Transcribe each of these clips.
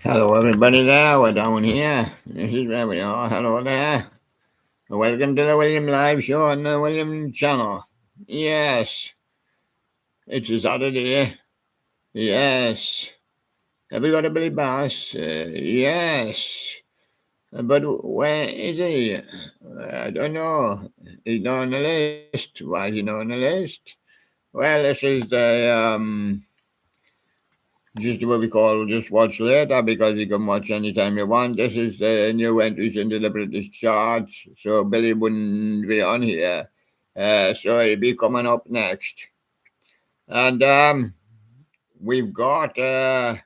Hello, everybody there. We're down here. This is where we are. Hello there. Welcome to the William Live Show on the William channel. Yes, it's a Saturday. Yes. Have we got a Billy Bass? Yes. But where is he? I don't know. He's not on the list. Why is he not on the list? Well, this is just what we call just watch later because you can watch anytime you want. This is the new entries into the British charts, so Billy wouldn't be on here. So he'll be coming up next. And we've got in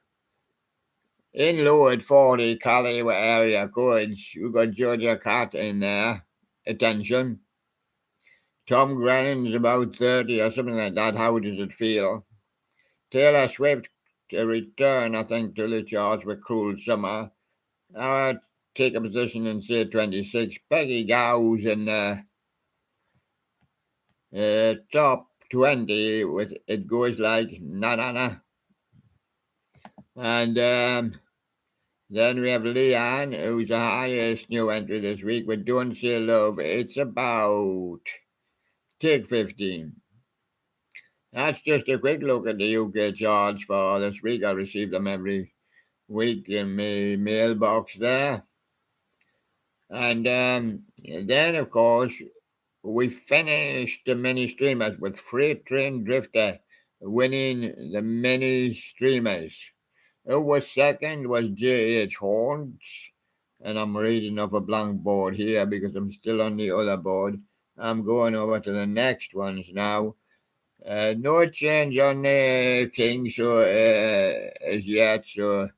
lowered 40 Cali area codes. We've got Georgia Cat in there. Attention. Tom Grannon's about 30 or something like that. How does it feel? Taylor Swift to return, I think, to the charts with Cruel Summer. I'll take a position in say 26. Peggy Gow's in top 20 with It Goes Like Na Na Na. And then we have Leanne, who's the highest new entry this week with Don't Say Love. It's about take 15. That's just a quick look at the UK charts for this week. I receive them every week in my mailbox there. And then, of course, we finished the mini streamers with Freight Train Drifter winning the mini streamers. Who was second was J.H. Horns. And I'm reading off a blank board here because I'm still on the other board. I'm going over to the next ones now. No change on the King so as yet, so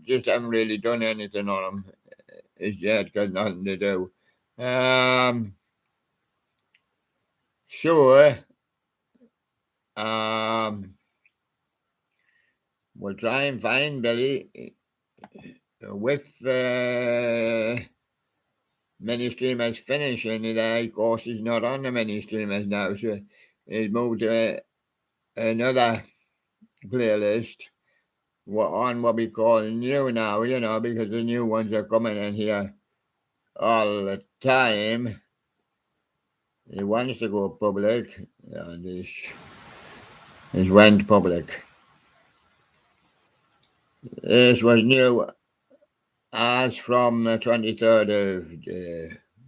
just haven't really done anything on them as yet, got nothing to do. Sure. We'll try and find Billy with mini streamers finishing it. Of course, he's not on the mini streamers now, so he's moved to another playlist. We're on what we call new now, because the new ones are coming in here all the time. He wants to go public, and he's went public. This was new as from the 23rd of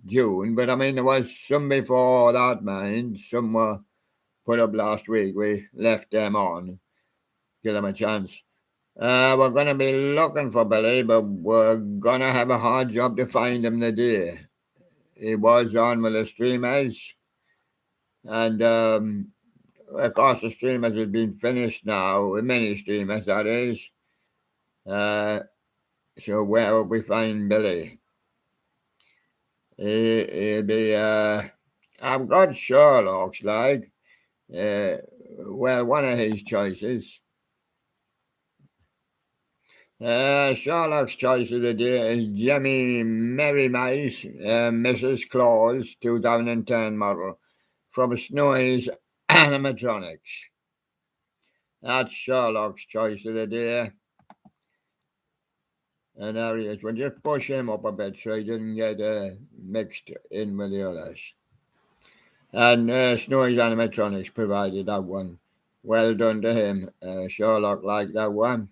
June, but I mean, there was some before that, man. Some were put up last week. We left them on, give them a chance. We're going to be looking for Billy, but we're going to have a hard job to find him today. He was on with the streamers, and of course, the streamers have been finished now, many streamers, that is. So where will we find Billy? He'll be, I've got Sherlock's like, well, one of his choices. Sherlock's choice of the day is Jemmy Merry Mice, Mrs. Claus, 2010 model, from Snowy's Animatronics. That's Sherlock's choice of the day. And there he is. We'll just push him up a bit so he doesn't get mixed in with the others. And Snowy's Animatronics provided that one. Well done to him. Sherlock liked that one.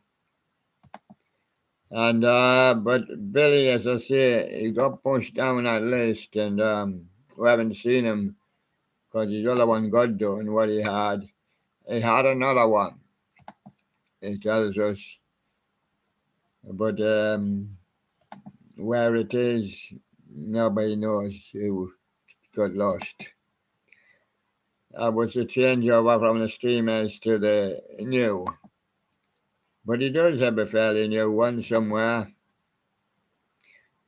And but Billy, as I say, he got pushed down that list, and we haven't seen him because his other one got done. What he had another one. It tells us, but where it is, nobody knows. Who got lost. That was a changeover from the streamers to the new. But he does have a fairly new one somewhere. Of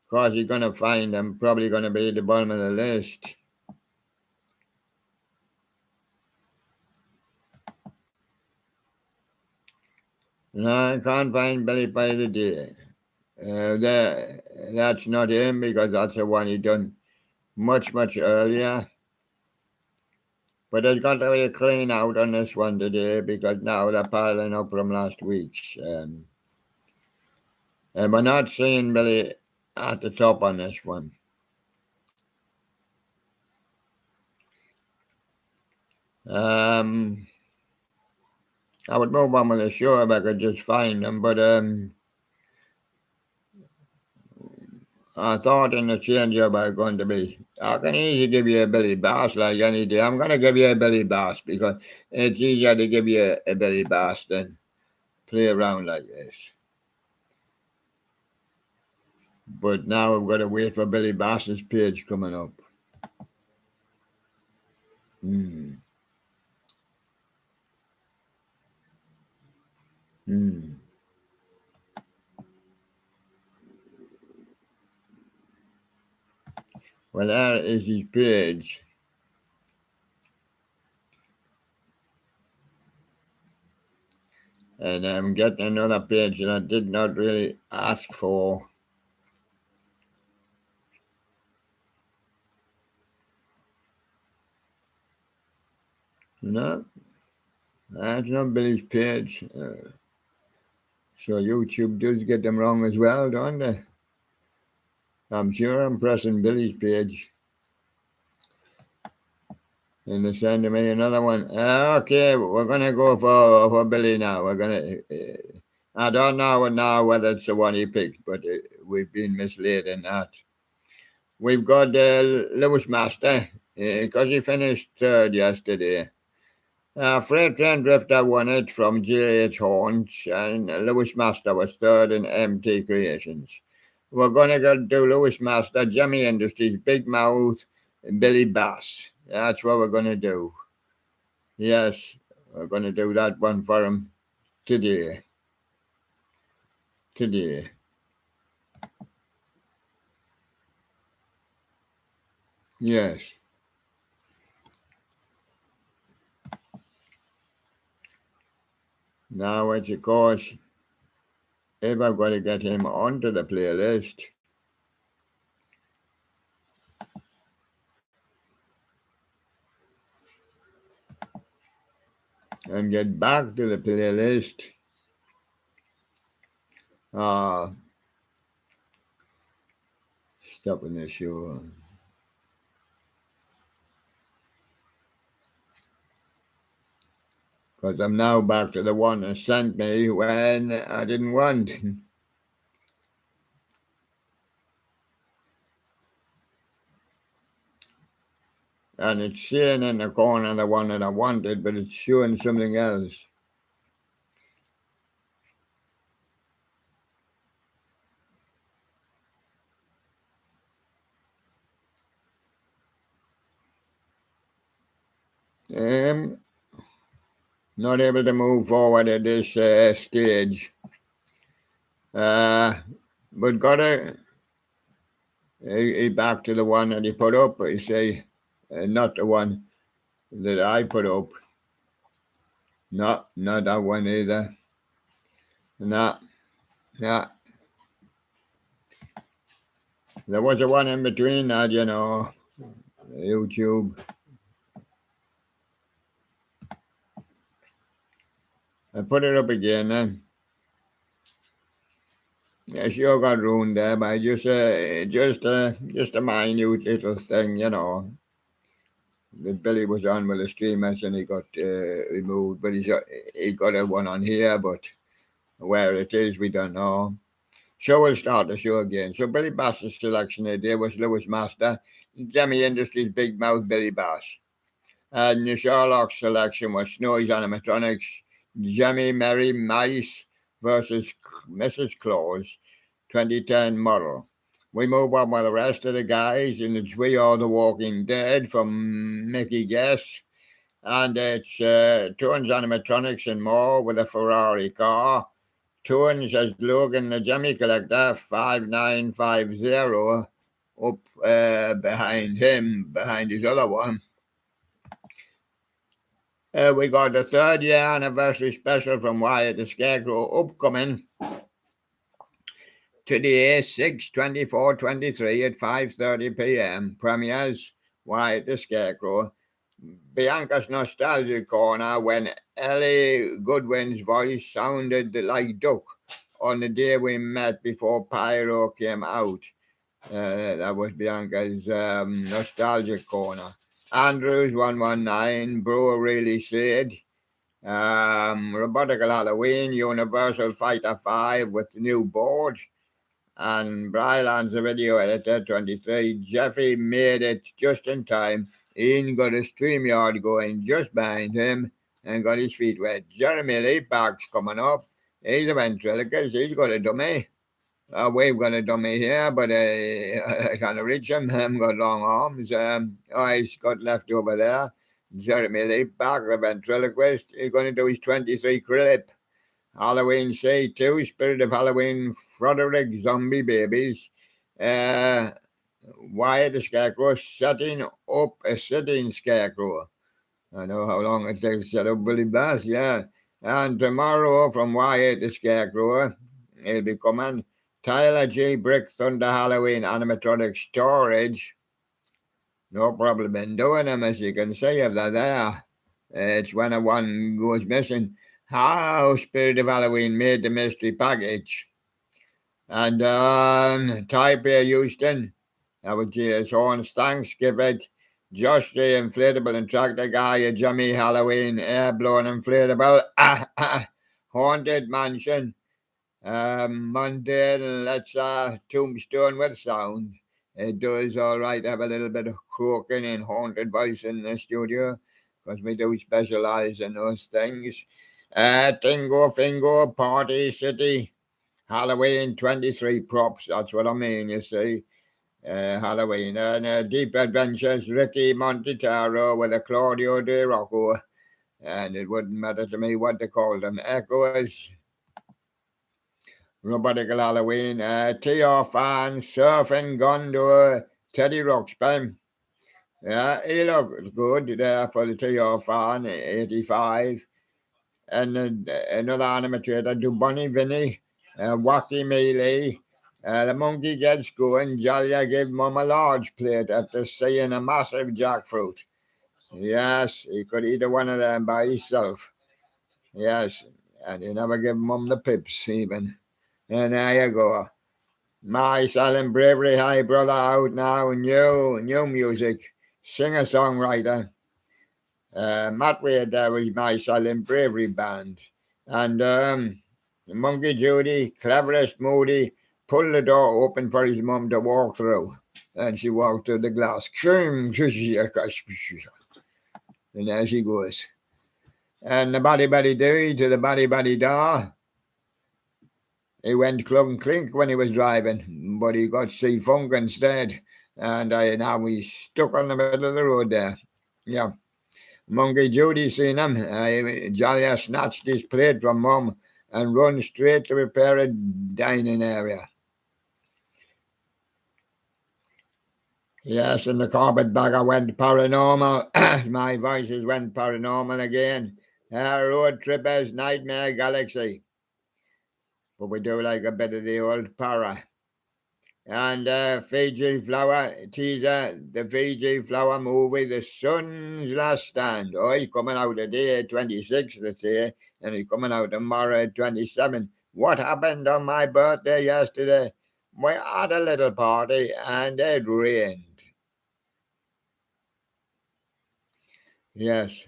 course, you're going to find them, probably going to be at the bottom of the list. No, I can't find Billy by the day. That's not him because that's the one he done much, much earlier. But there's got to be a clean out on this one today because now they're piling up from last week's. We're not seeing Billy at the top on this one. I would move on with the show if I could just find them, but I thought in the change-up I was going to be. I can easily give you a Billy Bass like any day. I'm going to give you a Billy Bass because it's easier to give you a Billy Bass than play around like this. But now I've got to wait for Billy Bass's page coming up. Hmm. Well, there is his page. And I'm getting another page that I did not really ask for. No, that's not Billy's page. So YouTube does get them wrong as well, don't they? I'm sure I'm pressing Billy's page. And they send me another one. Okay, we're going to go for Billy now. We're going to... I don't know now whether it's the one he picked, but we've been misled in that. We've got Lewis Master, because he finished third yesterday. Freight Train Drifter won it from J.H. Horns, and Lewis Master was third in MT Creations. We're going to go do Lewis Master, Jemmy Industries, Big Mouth, and Billy Bass. That's what we're going to do. Yes, we're going to do that one for him today. Yes. Now, it's of course, if I've got to get him onto the playlist, and get back to the playlist, stopping the show. Because I'm now back to the one that sent me when I didn't want. And it's saying in the corner the one that I wanted, but it's showing something else. Not able to move forward at this stage. But got to he back to the one that he put up. He say, not the one that I put up. Not that one either. No. There was a one in between that, YouTube. I put it up again then. Yeah, sure got ruined there by just a minute little thing, that Billy was on with the streamers and he got removed, but he got a one on here, but where it is we don't know. So we'll start the show again. So Billy Bass's selection today was Lewis Master, Jemmy Industries, Big Mouth, Billy Bass. And the Sherlock's selection was Snowy's Animatronics, Jemmy Merry Mice versus Mrs. Claus, 2010 model. We move on with the rest of the guys, and it's We Are the Walking Dead from Mickey Guess. And it's Toons Animatronics and more with a Ferrari car. Toons has Logan the Jemmy Collector 5950 up behind him, behind his other one. We got the 3rd year anniversary special from Wyatt the Scarecrow upcoming today, 6/24/23 at 5:30 p.m. Premieres Wyatt the Scarecrow. Bianca's Nostalgia Corner when Ellie Goodwin's voice sounded like Duck on the day we met before Pyro came out. That was Bianca's nostalgic corner. Andrews 119, Brewer really said. Robotical Halloween, Universal Fighter 5 with the new board. And Bryland's the video editor 23. Jeffy made it just in time. Ian got a StreamYard going just behind him and got his feet wet. Jeremy Leapback's coming up. He's a ventriloquist. He's got a dummy. We've got a dummy here, but I can't reach him. I haven't got long arms. He's got left over there. Jeremy Leapback, the ventriloquist. He's going to do his 23 clip. Halloween C2, Spirit of Halloween, Frederick, Zombie Babies. Wyatt the Scarecrow, setting up a sitting scarecrow. I know how long it takes to set up Billy Bass, yeah. And tomorrow from Wyatt the Scarecrow, he'll be coming. Tyler G. Brick Thunder Halloween animatronic storage. No problem in doing them, as you can see if they're there. It's when one goes missing. How Spirit of Halloween made the mystery package. And Taipei Houston, that was J.S. Horns, Thanksgiving. Josh the inflatable and tractor guy, a Jimmy Halloween, air-blown inflatable, haunted mansion. Monday, let's Tombstone with sound. It does all right have a little bit of croaking and haunted voice in the studio because we do specialize in those things. Tingo Fingo Party City Halloween 23 props. That's what I mean, you see. Halloween and Deep Adventures Ricky Montetaro with a Claudio De Rocco. And it wouldn't matter to me what they called them. Echoes. Robotical Halloween, TR Fan, Surfing Gondor, Teddy Ruxpin. Yeah, he looks good there for the TR Fan, 85. And another animator, Dubonnie Vinny, Wacky Mealy. The monkey gets going. Jalia gave Mum a large plate after seeing a massive jackfruit. Yes, he could eat one of them by himself. Yes, and he never gave Mum the pips even. And there you go. My Silent Bravery High Brother out now. New music. Singer-songwriter. Matt Wade there with My Silent Bravery Band. And Monkey Judy, cleverest Moody, pulled the door open for his mum to walk through. And she walked through the glass. And there she goes. And the Baddy Baddy Doo to the Baddy Baddy Da. He went club and clink when he was driving, but he got C Funk instead. And now he's stuck on the middle of the road there. Yeah. Monkey Judy seen him. Jalia snatched his plate from Mum and run straight to repair a dining area. Yes, and the carpetbagger went paranormal. My voices went paranormal again. Road Trippers Nightmare Galaxy. But we do like a bit of the old para. And Fiji Flower teaser, the Fiji Flower movie, The Sun's Last Stand. Oh, he's coming out today, 26th, let's say, and he's coming out tomorrow, 27th. What happened on my birthday yesterday? We had a little party and it rained. Yes.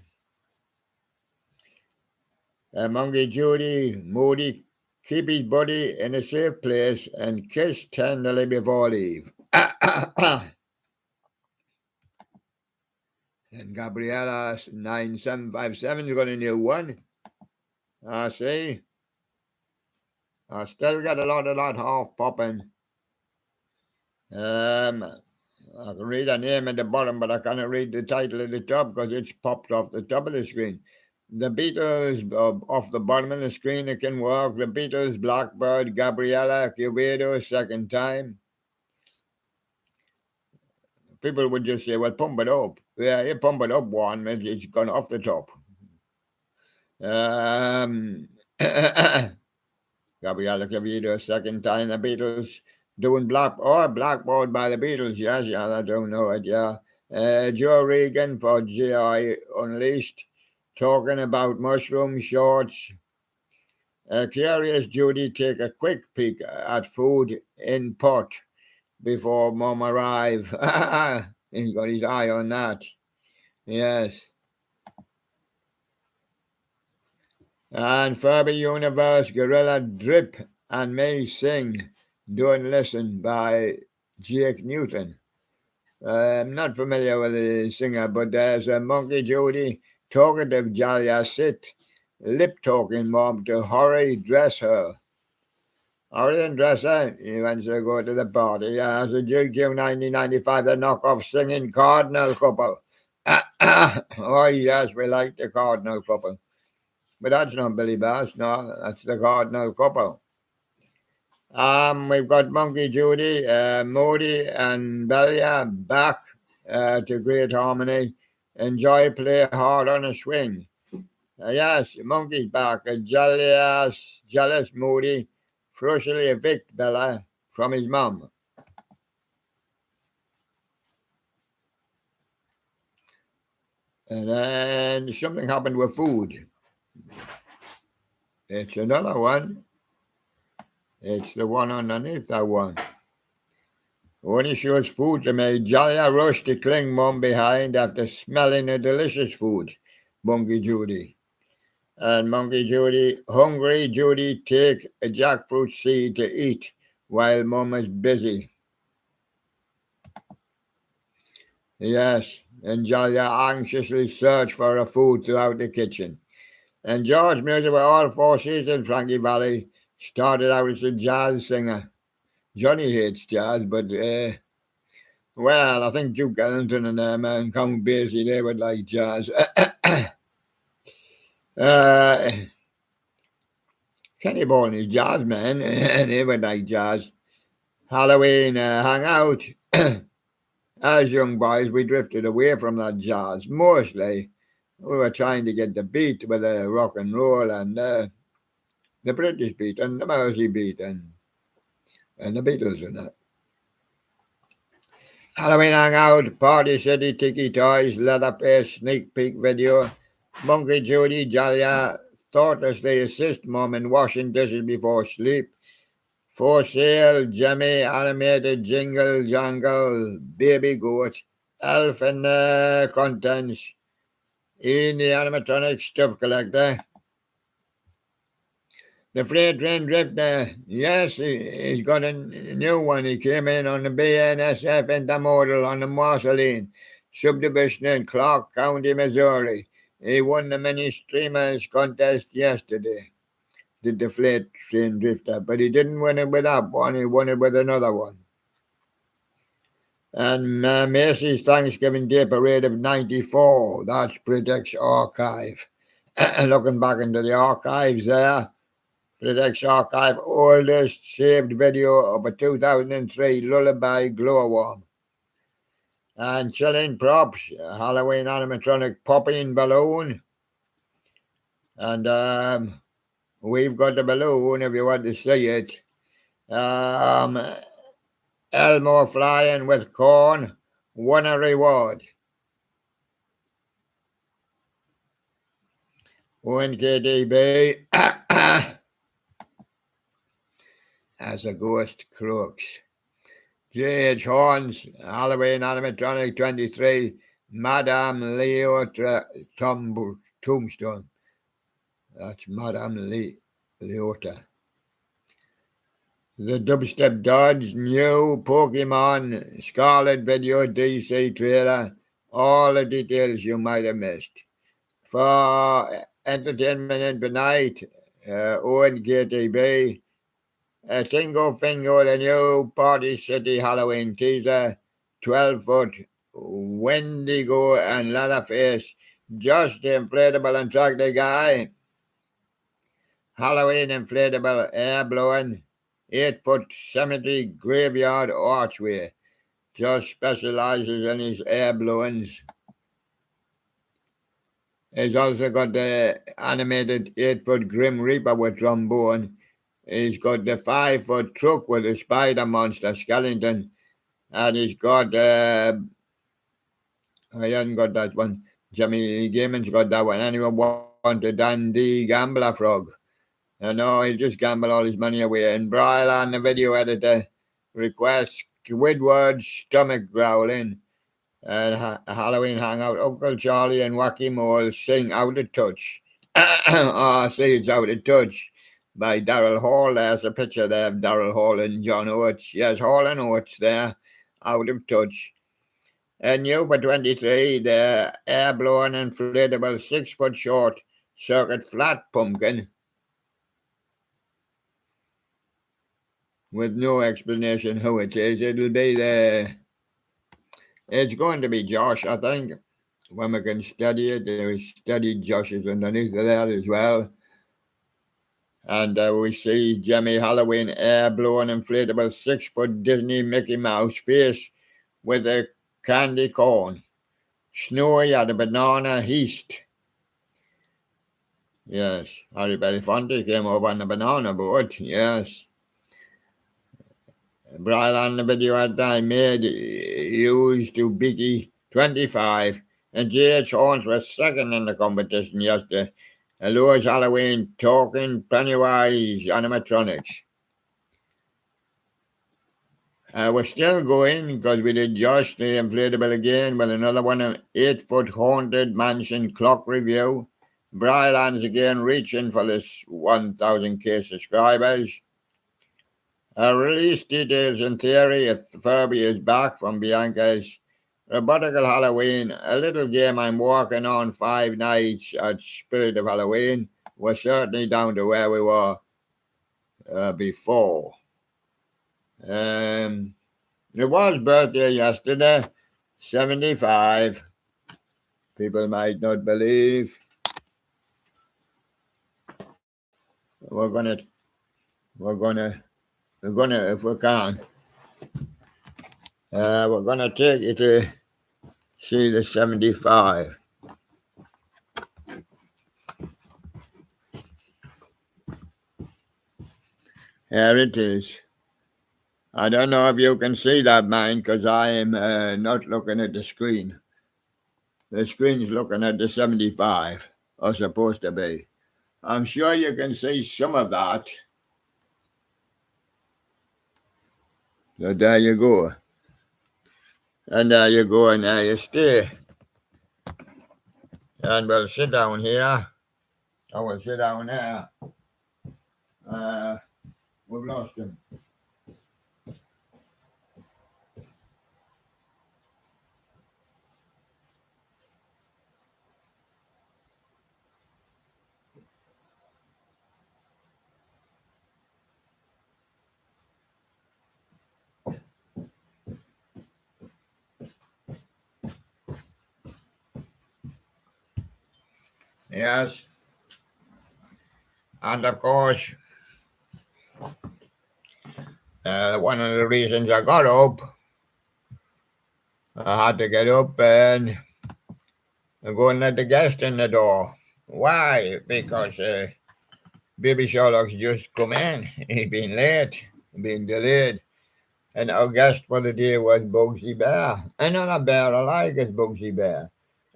Monkey Judy, Moody, keep his body in a safe place and kiss tenderly before leave. And Gabriella 9757 got a new one. I see. I still got a lot half popping. I can read a name at the bottom, but I can't read the title at the top because it's popped off the top of the screen. The Beatles off the bottom of the screen, it can work. The Beatles, Blackbird, Gabriella, Quevedo, second time. People would just say, well, pump it up. Yeah, you pump it up one, it's gone off the top. Gabriella Quevedo, second time. The Beatles doing Blackbird by the Beatles. Yes, I don't know it, yeah. Joe Regan for GI Unleashed. Talking about mushroom shorts. Curious Judy take a quick peek at food in pot before Mum arrive. He's got his eye on that. Yes. And Furby Universe, Gorilla Drip and Me Sing, Don't Listen by Jake Newton. I'm not familiar with the singer, but there's a Monkey Judy, talkative Jalia Sit, lip talking mom to hurry dress her. Hurry and dress her. He wants to go to the party. As a GQ 1995, the knockoff singing Cardinal Couple. Oh, yes, we like the Cardinal Couple. But that's not Billy Bass, no, that's the Cardinal Couple. We've got Monkey Judy, Moody, and Belia back to great harmony. Enjoy, play hard on a swing. Yes, Monkey's back. A jealous Moody crucially evict Bella from his mum. And then something happened with food. It's another one. It's the one underneath that one. When he shows food to me, Jalia rushed to cling Mum behind after smelling the delicious food, Monkey Judy. And Monkey Judy, hungry Judy, take a jackfruit seed to eat while Mum is busy. Yes, and Jalia anxiously searched for her food throughout the kitchen. And George Music with all four seasons, Frankie Valli, started out as a jazz singer. Johnny hates jazz, but, well, I think Duke Ellington and them and Count Basie, they would like jazz. Kenny Bone is jazz, man. They would like jazz. Halloween hangout. As young boys, we drifted away from that jazz. Mostly, we were trying to get the beat with the rock and roll and the British beat and the Mersey beat and the Beatles and that. Halloween hangout, Party City, Tiki Toys, Leatherface, sneak peek video, Monkey Judy, Jalia, thoughtlessly assist Mum in washing dishes before sleep, For Sale, Jemmy, Animated Jingle Jangle, Baby Goat, Elf and Contents, Ian the Animatronic Stuff Collector, the Freight Train Drifter, yes, he's got a new one. He came in on the BNSF Intermodal on the Marceline subdivision in Clark County, Missouri. He won the Mini Streamers contest yesterday, did the Freight Train Drifter, but he didn't win it with that one, he won it with another one. And Macy's Thanksgiving Day Parade of 94, that's Predic's archive. Looking back into the archives there, Predic's archive, oldest saved video of a 2003 Lullaby Glowworm. And chilling props, Halloween animatronic popping balloon. And we've got the balloon if you want to see it. Elmo flying with corn, won a reward. ONKDB as a ghost crooks. J.H. Horns, Halloween animatronic 23, Madame Leota Tombstone. That's Madame Leota. The Dubstep Dodge new Pokemon Scarlet video DC trailer. All the details you might have missed. For entertainment in the night, ONKTV, Tingo Fingo, the new Party City Halloween teaser, 12-foot Wendigo and Leatherface, just the inflatable and tractor guy. Halloween inflatable air blowing, 8-foot cemetery graveyard archway. Just specializes in his air blowings. He's also got the animated 8-foot Grim Reaper with trombone. He's got the 5-foot truck with the spider monster skeleton. And he's got, I haven't got that one. Jimmy Gaiman's got that one. Anyone want a Dandy Gambler Frog? I know he'll just gamble all his money away. And Brylan, the video editor, requests Squidward's stomach growling and Halloween hangout. Uncle Charlie and Wacky Mole sing Out of Touch. Oh, see, it's Out of Touch by Daryl Hall. There's a picture there of Daryl Hall and John Oates. Yes, Hall and Oates there, Out of Touch. And new for 23, the air-blown inflatable 6-foot short circuit flat pumpkin with no explanation who it is. It'll be it's going to be Josh, I think, when we can study it. We studied Josh's underneath of that as well. And we see Jimmy Halloween air-blown inflatable 6-foot Disney Mickey Mouse face with a candy corn. Snowy at a banana heast. Yes, Harry Belafonte came over on the banana boat, yes. Brylan, the video that I made, used to Biggie 25, and J.H. Horns was second in the competition yesterday. Lewis Halloween talking Pennywise animatronics. We're still going because we did Josh the inflatable again with another one, an 8-foot haunted mansion clock review. Brylan's again reaching for this 1,000k subscribers. Release details in theory if Furby is back from Bianca's Robotical Halloween, a little game I'm working on 5 nights at Spirit of Halloween. We're certainly down to where we were before. It was birthday yesterday, 75. People might not believe. We're gonna, if we can, we're gonna take you to see the 75. Here it is. I don't know if you can see that, man, because I am not looking at the screen. The screen's looking at the 75, or supposed to be. I'm sure you can see some of that. So there you go. And there you go, and there you stay. And we'll sit down here. I will sit down there. We've lost him. Yes. And of course, one of the reasons I got up, I had to get up and go and let the guest in the door. Why? Because Baby Sherlock's just come in. He's been late, been delayed. And our guest for the day was Bugsy Bear. Another bear I like is Bugsy Bear.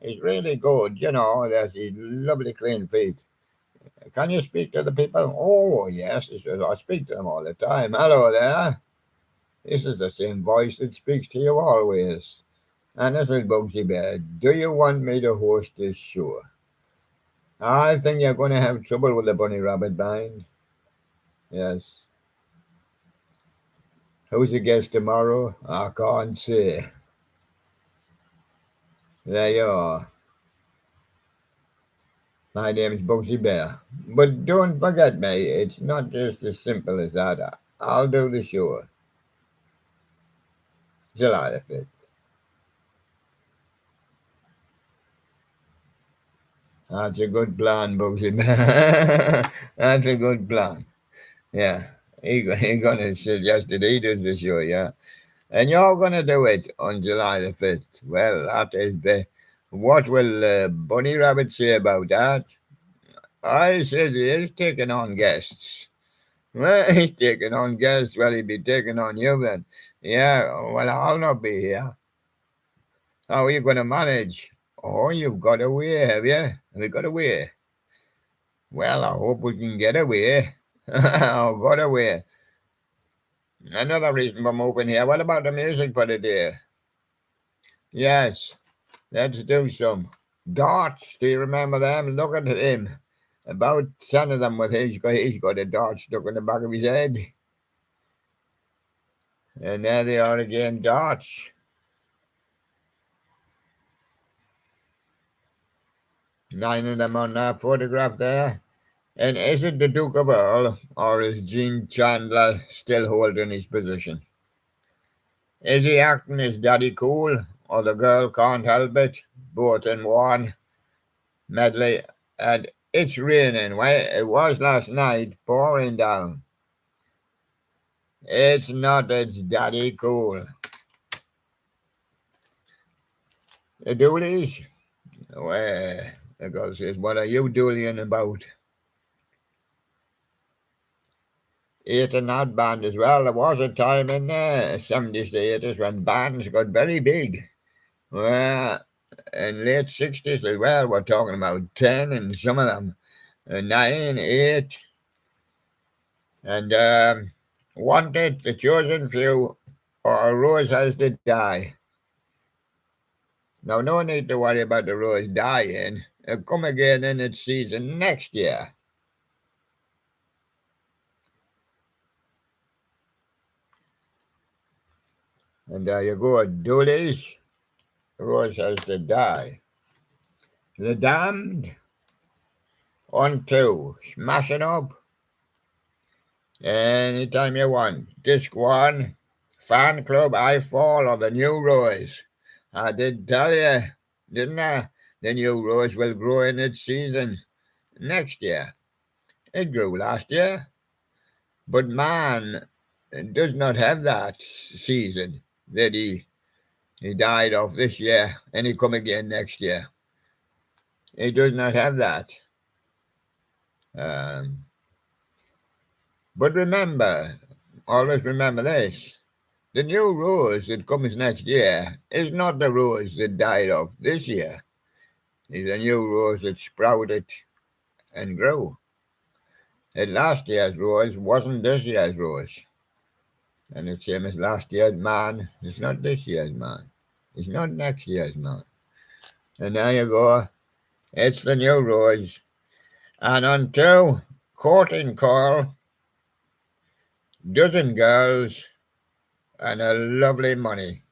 He's really good, you know, there's his lovely clean feet. Can you speak to the people? Oh, yes, he says, I speak to them all the time. Hello there. This is the same voice that speaks to you always. And this is Bugsy Bear. Do you want me to host this show? I think you're going to have trouble with the Bunny Rabbit Band. Yes. Who's the guest tomorrow? I can't say. There you are. My name is Bugsy Bear. But don't forget me, it's not just as simple as that. I'll do the show. July the 5th. That's a good plan, Bugsy Bear. That's a good plan. Yeah. He's going to suggest that he does the show, yeah. And you're going to do it on July the 5th. Well, that is what will Bunny Rabbit say about that? I said he's taking on guests. Well, he's taking on guests. Well, he'll be taking on you then. Yeah, well, I'll not be here. How are you going to manage? Oh, you've got away, have you? Have you got away? Well, I hope we can get away. Oh, got away. Another reason for moving here. What about the music for the day? Yes, let's do some. Darts, do you remember them? Look at him. About 10 of them with he's got a dart stuck in the back of his head. And there they are again, darts. 9 of them on that photograph there. And is it the Duke of Earl, or is Gene Chandler still holding his position? Is he acting as Daddy Cool, or the girl can't help it? Both in one medley. And it's raining. Well, it was last night, pouring down. It's not, it's Daddy Cool. The Doolies? Well, the girl says, what are you dooleying about? Eight and that band as well. There was a time in the 70s to 80s when bands got very big. Well, in late 60s as well, we're talking about 10 and some of them 9, 8. And Wanted, The Chosen Few, or A Rose Has to Die. Now, no need to worry about the rose dying. It'll come again in its season next year. And there you go, Doolies. Rose Has to Die. The Damned. On 2. Smashing up. Anytime you want. Disc 1. Fan Club, I Fall, or The New Rose. I did tell you, didn't I? The new rose will grow in its season next year. It grew last year. But man does not have that season that he died of this year, and he come again next year. He does not have that. But remember, always remember this. The new rose that comes next year is not the rose that died of this year. It's a new rose that sprouted and grew. And last year's rose wasn't this year's rose. And the same as last year's man, it's not this year's man. It's not next year's man. And there you go. It's the new rose. And until courting call, dozen girls, and a lovely money.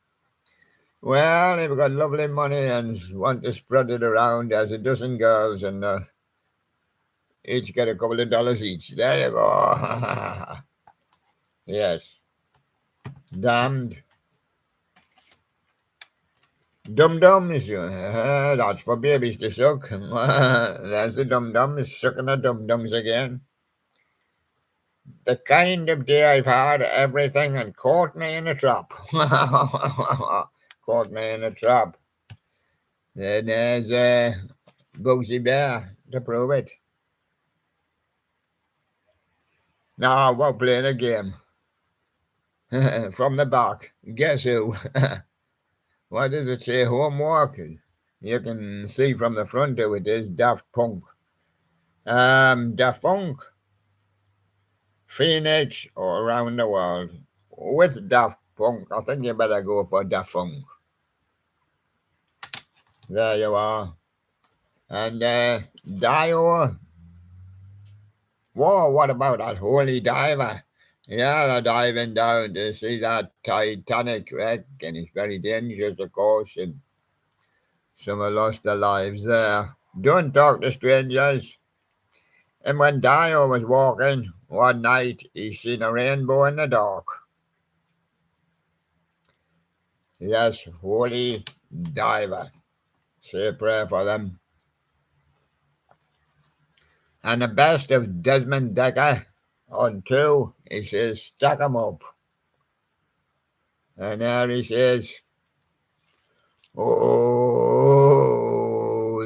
Well, if you've got lovely money and want to spread it around, there's a dozen girls, and each get a couple of dollars each. There you go. Yes. Damned. Dum-dums. That's for babies to suck. There's the dum-dums, sucking the dum-dums again. The kind of day I've had, everything, and caught me in a trap. Caught me in a trap. Then there's Boozy Bear to prove it. Now we're playing a game. From the back. Guess who? What does it say? Homework. You can see from the front of it is Daft Punk. Daft Punk. Phoenix or around the world. With Daft Punk, I think you better go for Daft Punk. There you are. And Dio. Whoa, what about that holy diver? Yeah, they're diving down to see that Titanic wreck, and it's very dangerous, of course, and some have lost their lives there. Don't talk to strangers. And when Dio was walking one night, he seen a rainbow in the dark. Yes, holy diver. Say a prayer for them. And the best of Desmond Decker on 2, he says, stack 'em up. And there he says, oh,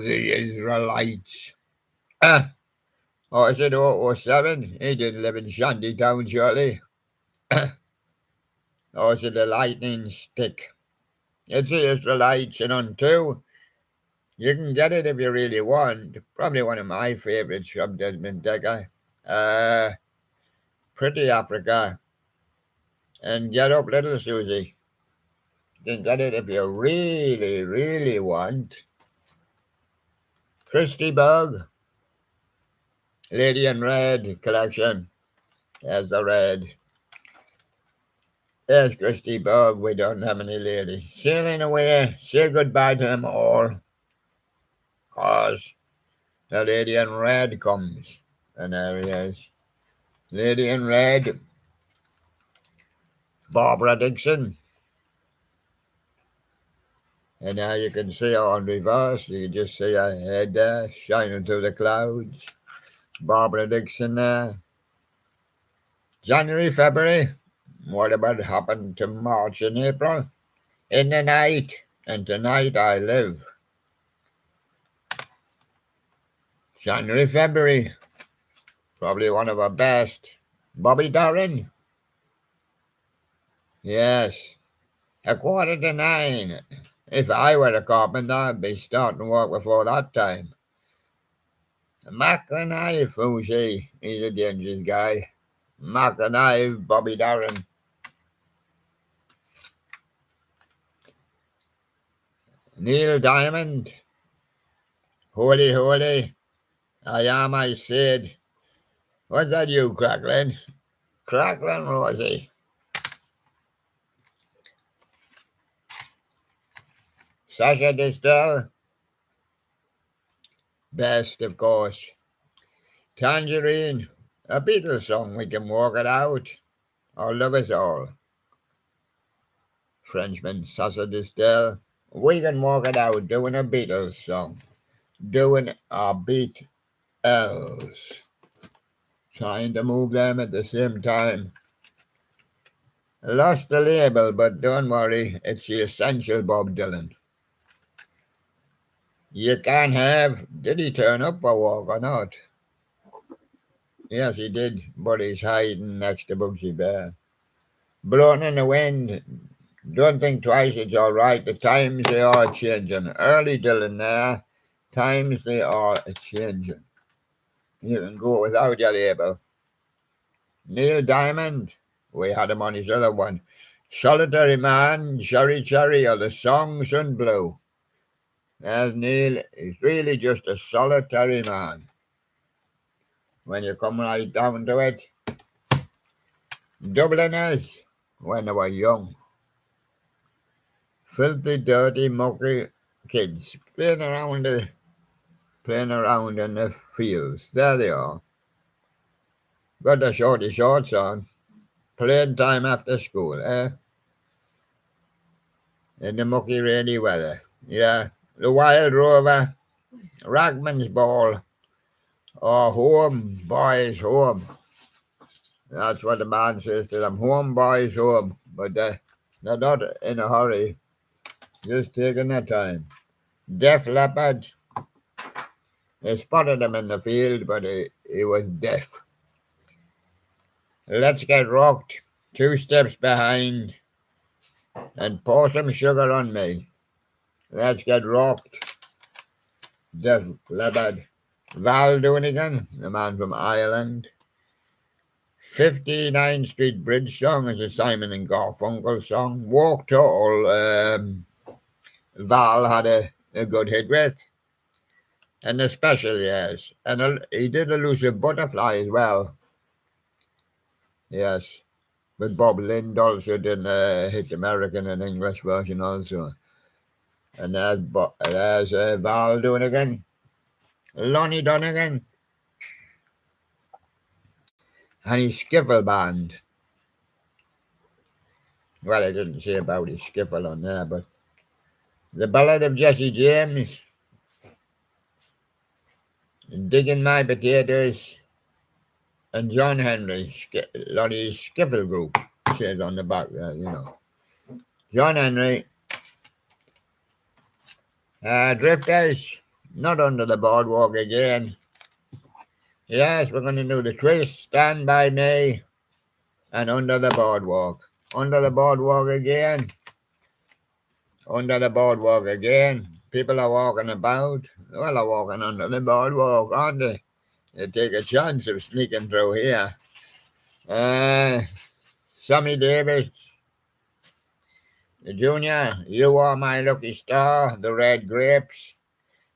the Israelites. Oh, is it 007? He didn't live in Shantytown, surely. Or is it the lightning stick? It's the Israelites, and on 2, You can get it if you really want. Probably one of my favourites from Desmond Decker. Uh, Pretty Africa. And Get Up Little Susie. You can get it if you really, really want. Christy Bug. Lady in Red collection. There's the red. There's Christy Bug. We don't have any lady. Sailing away. Say goodbye to them all. Cause the lady in red comes. And there he is. Lady in red. Barbara Dixon. And now you can see her on reverse. You can just see her head there shining through the clouds. Barbara Dixon there. January, February. What about happened to March and April? In the night. And tonight I live. January, February. Probably one of our best. Bobby Darin. Yes. 9:15. If I were a carpenter, I'd be starting work before that time. Mac the Knife, who's he? He's a dangerous guy. Mac the Knife, Bobby Darin. Neil Diamond. Holy, holy. I am, I said. What's that you, Cracklin? Cracklin Rosie. Sasha Distel. Best, of course. Tangerine. A Beatles song, We Can Walk It Out. Or Love Us All. Frenchman, Sasha Distel. We Can Walk It Out, doing a Beatles song. Doing a Beatles. Trying to move them at the same time. Lost the label, but don't worry, it's the essential Bob Dylan. You can't have. Did he turn up for a walk or not? Yes, he did, but he's hiding next to Bugsy Bear. Blowing in the wind. Don't think twice, it's all right. The times they are changing. Early Dylan there. Times they are changing. You can go without your label. Neil Diamond. We had him on his other one. Solitary Man, Cherry Cherry, or The Song Sun Blue. As Neil is really just a solitary man. When you come right down to it. Dubliners, when they were young. Filthy, dirty, mucky kids playing around in the fields. There they are. Got the shorty shorts on. Playing time after school, in the mucky, rainy weather. Yeah. The Wild Rover, Ragman's Ball, or Home, Boys, Home. That's what the man says to them, Home, Boys, Home. But they're not in a hurry, just taking their time. Def Leppard, they spotted him in the field, but he was deaf. Let's Get Rocked, 2 steps behind, and pour some sugar on me. Let's Get Rocked. Def Leppard. Val Doonigan, the man from Ireland. 59th Street Bridge song is a Simon and Garfunkel song. Walk Tall, Val had a good hit with. And the special, yes. And he did Elusive Butterfly as well. Yes. But Bob Lind also did hit American and English version also. And there's Val Doonigan. Lonnie Donegan. And his skiffle band. Well, I didn't say about his skiffle on there, but The Ballad of Jesse James. Digging My Potatoes. And John Henry, Lonnie's skiffle group, says on the back there, you know. John Henry. Drifters. Not Under the Boardwalk again. Yes, we're going to do the twist, Stand By Me, and Under the Boardwalk. Under the Boardwalk again. Under the Boardwalk again. People are walking about. Well, are walking under the boardwalk, aren't they? They take a chance of sneaking through here. Sammy Davis, Junior, you are my lucky star, the red grapes.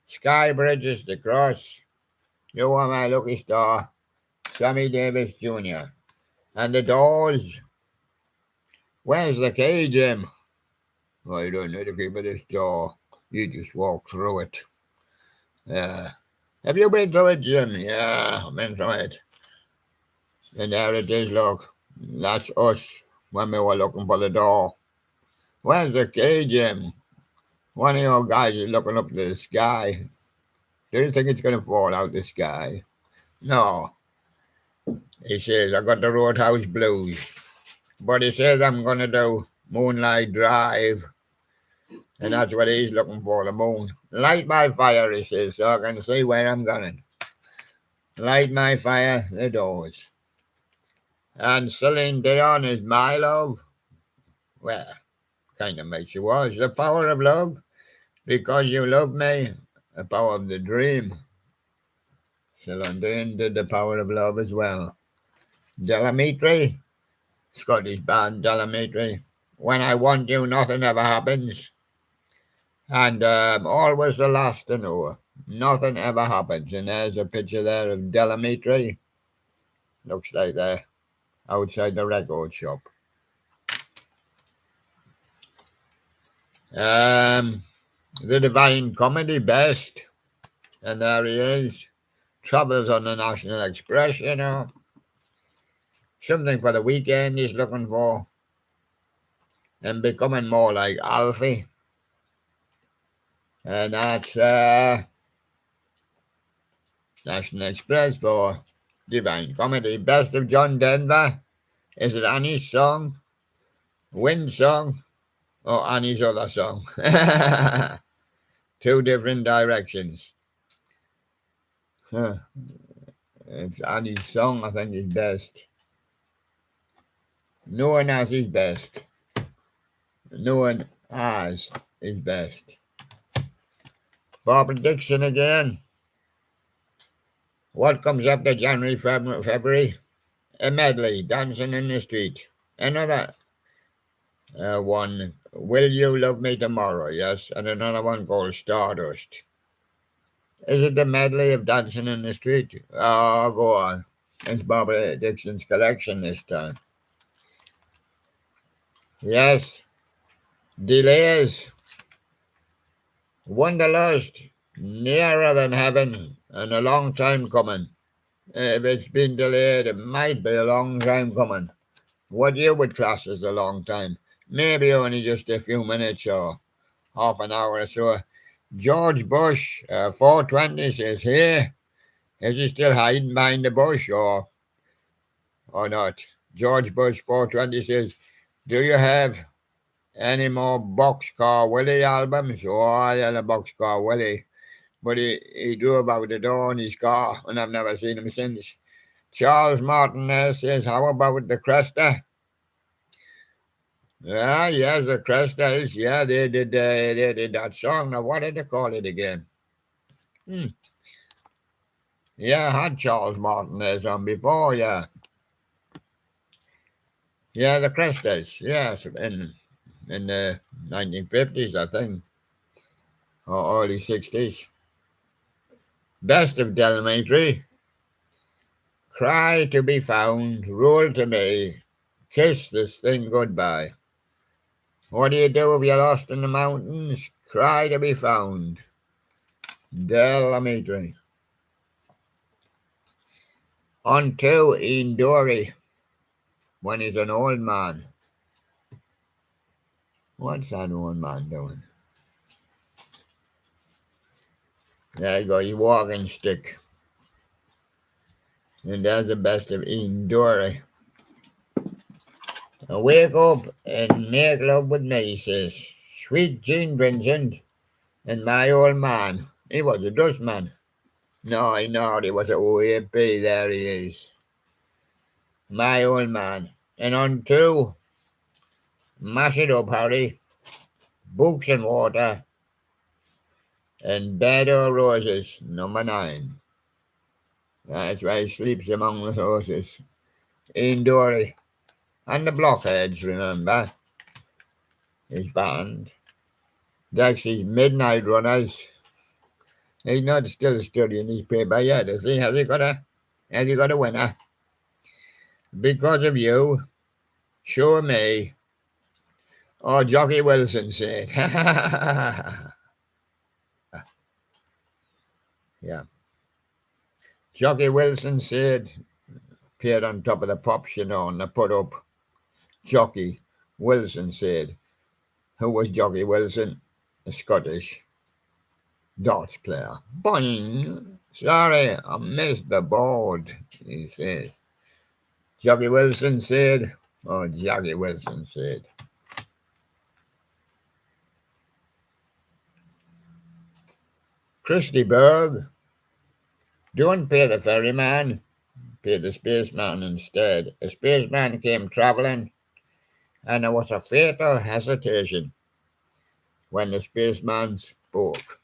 Sky Bridges, the cross. You are my lucky star, Sammy Davis Jr. And the doors. Where's the key, Jim? Well, you don't need to keep this door. You just walk through it. Yeah. Have you been through it, Jim? Yeah, I've been through it. And there it is, look. That's us when we were looking for the door. Where's the key, Jim? One of your guys is looking up to the sky. Do you think it's going to fall out the sky? No. He says, I got the Roadhouse Blues. But he says I'm going to do Moonlight Drive. And that's what he's looking for, the moon. Light my fire, he says, so I can see where I'm going. Light my fire, the doors. And Celine Dion is my love. Well, kind of makes you watch. The power of love. Because you love me. The power of the dream. Celine Dion did the power of love as well. Delamitri. Scottish band, Delamitri. When I want you, nothing ever happens. And always the last to know. Nothing ever happens. And there's a picture there of Delamitri. Looks like they're outside the record shop. The Divine Comedy best. And there he is. Troubles on the National Express, you know. Something for the weekend he's looking for. And becoming more like Alfie. And that's National Express for Divine Comedy. Best of John Denver. Is it Annie's song? Wind song? Or Annie's other song? Two different directions. Huh. It's Annie's song, I think, is best. No one else is best. No one has is best. For prediction again. What comes after January, February? A medley, Dancing in the Street. Another one, Will You Love Me Tomorrow? Yes, and another one called Stardust. Is it the medley of Dancing in the Street? Oh, go on. It's Barbara Dixon's collection this time. Yes. Delays. Wanderlust. Nearer than heaven and a long time coming. If it's been delayed, it might be a long time coming. What you would class as a long time. Maybe only just a few minutes or half an hour or so. George Bush, 420, says, here. Is he still hiding behind the bush or not? George Bush, 420, says, do you have any more Boxcar Willie albums? Oh, yeah, the Boxcar Willie. But he drove out the door in his car, and I've never seen him since. Charles Martin says, how about the Cresta? Yes, the Crestas. Yeah, they did that song. Now, what did they call it again? Yeah, I had Charles Martinez on before, yeah. Yeah, the Crestas, yes, in the 1950s, I think, or early 60s. Best of Delamitri. Cry to be found, rule to me, kiss this thing goodbye. What do you do if you're lost in the mountains? Cry to be found. Delamitri. On to Ian Dury when he's an old man. What's that old man doing? There you go, his walking stick. And that's the best of Ian Dury. Wake up and make love with me, says Sweet Gene Vincent and my old man. He was a dustman. No, he was a OAP. There he is. My old man. And on to Mash It Up, Harry. Books and Water. And Bed o' Roses, number 9. That's why he sleeps among the horses. Ian Dory. And the Blockheads, remember, his band. Dexy's Midnight Runners. He's not still studying his paper yet, is he? Has he got a winner? Because of you, sure me. Oh, Jockey Wilson said. Yeah. Jockey Wilson said, appeared on top of the pops, and I put up Jockey Wilson said. Who was Jockey Wilson? A Scottish darts player. Boing! Sorry, I missed the board, he says. Jockey Wilson said. Oh, Jockey Wilson said. Christy Berg. Don't pay the ferryman, pay the spaceman instead. A spaceman came travelling, and there was a fatal hesitation when the spaceman spoke.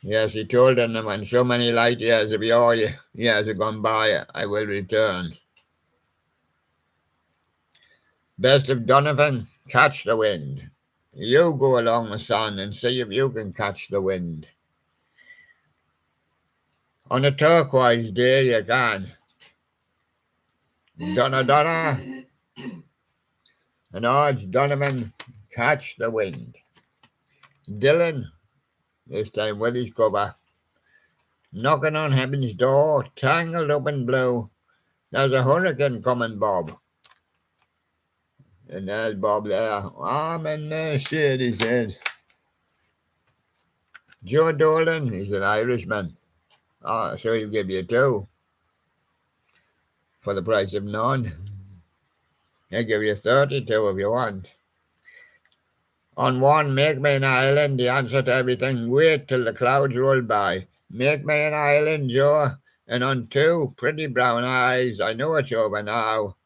Yes, he told them that when so many light years of your years have gone by, I will return. Best of Donovan, catch the wind. You go along the sun and see if you can catch the wind. On a turquoise day you can. Donna, and odds Donovan, catch the wind. Dylan, this time with his cover, knocking on heaven's door, tangled up in blue. There's a hurricane coming, Bob. And there's Bob there. I'm in the shade, he said. Joe Dolan, he's an Irishman. Oh, so he'll give you 2 for the price of none. He'll give you 32 if you want. On 1, make me an island, the answer to everything. Wait till the clouds roll by. Make me an island, Joe. And on 2, pretty brown eyes, I know it's over now.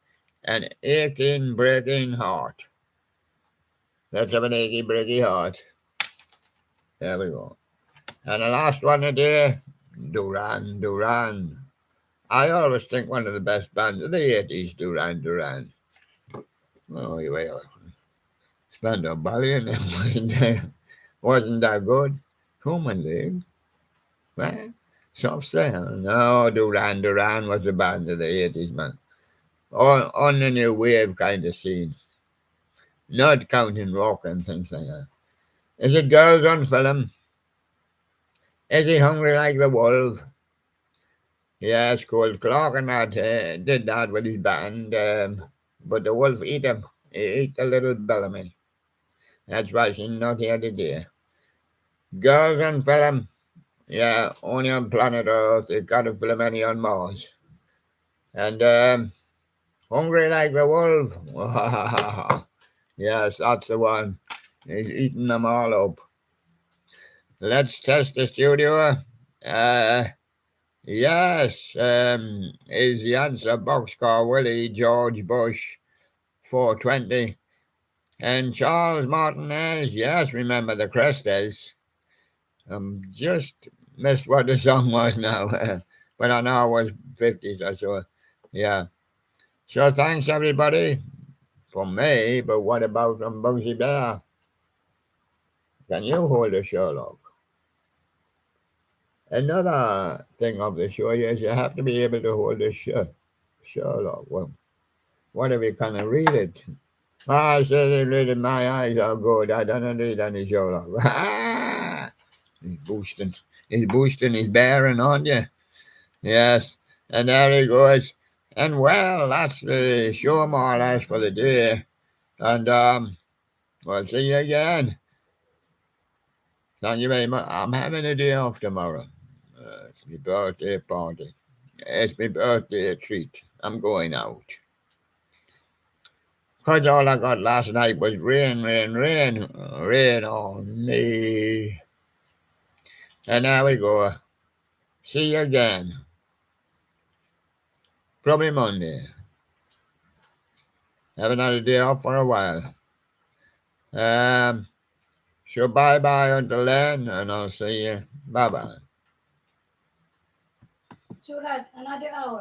An aching, breaking heart. Let's have an achy, breaky heart. There we go. And the last one today, Duran Duran. I always think one of the best bands of the 80s, Duran Duran. Oh, well, Spandau Ballet and them wasn't that good. Human League. Well, soft sound. No, Duran Duran was the band of the 80s, man. On the new wave kind of scene. Not counting rock and things like that. Is it Girls on Film? Is he hungry like the wolf? Yeah, it's called Clark and that did that with his band, but the wolf ate him. He ate the little Bellamy. That's why she's not here today. Girls on Film, yeah, only on planet Earth. They got a film any on Mars. And hungry like the wolf. Yes, that's the one. He's eating them all up. Let's test the studio. Yes, is the answer Boxcar Willie George Bush 420. And Charles Martinez, yes, remember the Crestes. Just missed what the song was now, but I know it was 50s or so. Yeah. So thanks everybody for me, but what about from Bugsy Bear? Can you hold a Sherlock? Another thing of the show is you have to be able to hold a Sherlock. Well, what if you kind of read it? I said read it, my eyes are good. I don't need any Sherlock. He's boosting. He's boosting his bearing, aren't you? Yes. And there he goes. And well, that's the show more or less for the day. And we'll see you again. Thank you very much. I'm having a day off tomorrow. It's my birthday party. It's my birthday treat. I'm going out. Because all I got last night was rain on me. And there we go. See you again. Probably Monday. Have another day off for a while. So bye bye until then, and I'll see you. Bye bye. So that another hour.